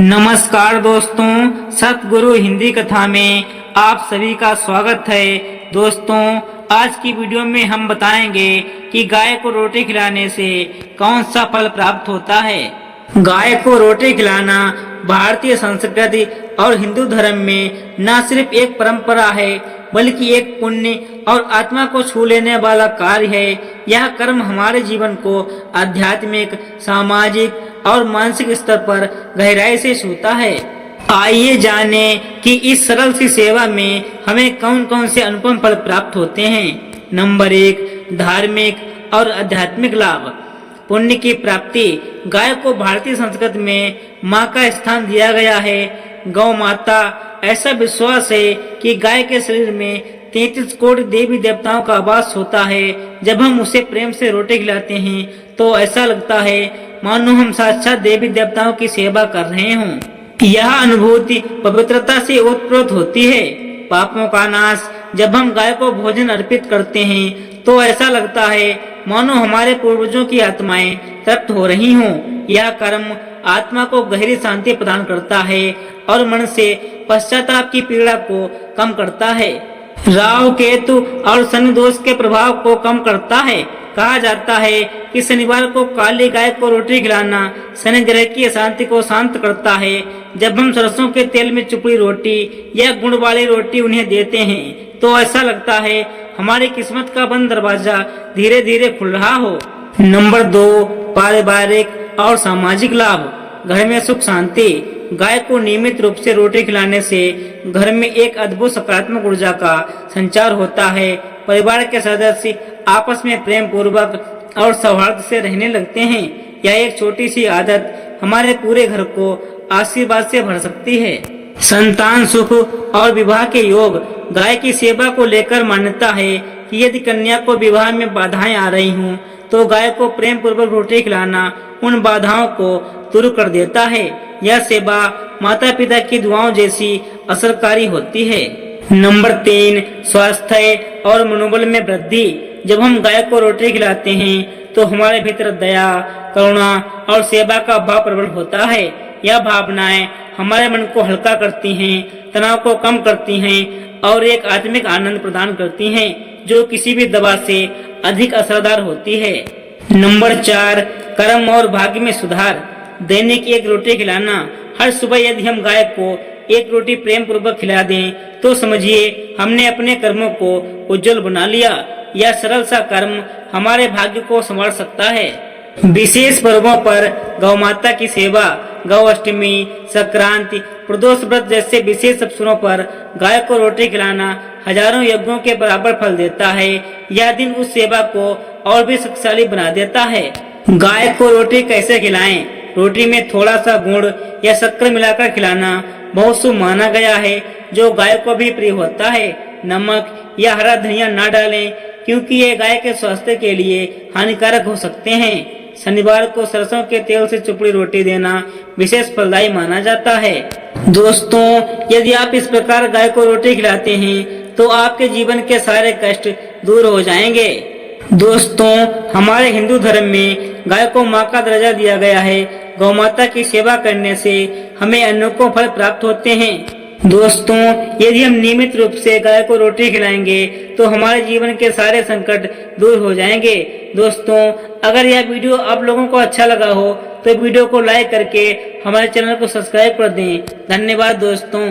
नमस्कार दोस्तों, सतगुरु हिंदी कथा में आप सभी का स्वागत है। दोस्तों, आज की वीडियो में हम बताएंगे कि गाय को रोटी खिलाने से कौन सा फल प्राप्त होता है। गाय को रोटी खिलाना भारतीय संस्कृति और हिंदू धर्म में न सिर्फ एक परंपरा है बल्कि एक पुण्य और आत्मा को छू लेने वाला कार्य है। यह कर्म हमारे जीवन को आध्यात्मिक, सामाजिक और मानसिक स्तर पर गहराई से छूता है। आइए जाने कि इस सरल सी सेवा में हमें कौन कौन से अनुपम फल प्राप्त होते हैं। नंबर 1, धार्मिक और आध्यात्मिक लाभ। पुण्य की प्राप्ति। गाय को भारतीय संस्कृति में माँ का स्थान दिया गया है। गौ माता, ऐसा विश्वास है कि गाय के शरीर में 33 कोटि देवी देवताओं का वास होता है। जब हम उसे प्रेम से रोटी खिलाते हैं तो ऐसा लगता है मानो हम साक्षात देवी देवताओं की सेवा कर रहे हों। यह अनुभूति पवित्रता से ओतप्रोत होती है। पापों का नाश। जब हम गाय को भोजन अर्पित करते हैं तो ऐसा लगता है मानो हमारे पूर्वजों की आत्माएं तृप्त हो रही हों। यह कर्म आत्मा को गहरी शांति प्रदान करता है और मन से पश्चाताप की पीड़ा को कम करता है। राहु, केतु और शनि दोष के प्रभाव को कम करता है। कहा जाता है कि शनिवार को काली गाय को रोटी खिलाना शनि ग्रह की अशांति को शांत करता है। जब हम सरसों के तेल में चुपड़ी रोटी या गुड़ वाली रोटी उन्हें देते हैं तो ऐसा लगता है हमारी किस्मत का बंद दरवाजा धीरे धीरे खुल रहा हो। नंबर 2, पारिवारिक और सामाजिक लाभ। घर में सुख शांति। गाय को नियमित रूप से रोटी खिलाने से घर में एक अद्भुत सकारात्मक ऊर्जा का संचार होता है। परिवार के सदस्य आपस में प्रेम पूर्वक और सौहार्द से रहने लगते हैं। यह एक छोटी सी आदत हमारे पूरे घर को आशीर्वाद से भर सकती है। संतान सुख और विवाह के योग। गाय की सेवा को लेकर मान्यता है कि यदि कन्या को विवाह में बाधाएं आ रही हों तो गाय को प्रेम पूर्वक रोटी खिलाना उन बाधाओं को दूर कर देता है। यह सेवा माता पिता की दुआओं जैसी असरकारी होती है। नंबर 3, स्वास्थ्य और मनोबल में वृद्धि। जब हम गाय को रोटी खिलाते हैं तो हमारे भीतर दया, करुणा और सेवा का भाव प्रबल होता है। यह भावनाएं हमारे मन को हल्का करती हैं, तनाव को कम करती हैं और एक आत्मिक आनंद प्रदान करती हैं जो किसी भी दवा से अधिक असरदार होती है। नंबर 4, कर्म और भाग्य में सुधार। दैनिक एक रोटी खिलाना। हर सुबह यदि हम गाय को एक रोटी प्रेम पूर्वक खिला दें तो समझिए हमने अपने कर्मों को उज्जवल बना लिया। यह सरल सा कर्म हमारे भाग्य को संवार सकता है। विशेष पर्वों पर गौ माता की सेवा। गौ अष्टमी, संक्रांति, प्रदोष व्रत जैसे विशेष अवसरों पर गाय को रोटी खिलाना हजारों यज्ञों के बराबर फल देता है। यह दिन उस सेवा को और भी शक्तिशाली बना देता है। गाय को रोटी कैसे खिलाएं? रोटी में थोड़ा सा गुड़ या शक्कर मिलाकर खिलाना बहुत शुभ माना गया है, जो गाय को भी प्रिय होता है। नमक या हरा धनिया न डालें क्योंकि ये गाय के स्वास्थ्य के लिए हानिकारक हो सकते हैं। शनिवार को सरसों के तेल से चुपड़ी रोटी देना विशेष फलदायी माना जाता है। दोस्तों, यदि आप इस प्रकार गाय को रोटी खिलाते हैं तो आपके जीवन के सारे कष्ट दूर हो जाएंगे। दोस्तों, हमारे हिंदू धर्म में गाय को माँ का दर्जा दिया गया है। गौ माता की सेवा करने से हमें अनेकों फल प्राप्त होते हैं। दोस्तों, यदि हम नियमित रूप से गाय को रोटी खिलाएंगे तो हमारे जीवन के सारे संकट दूर हो जाएंगे। दोस्तों, अगर यह वीडियो आप लोगों को अच्छा लगा हो तो वीडियो को लाइक करके हमारे चैनल को सब्सक्राइब कर दें। धन्यवाद दोस्तों।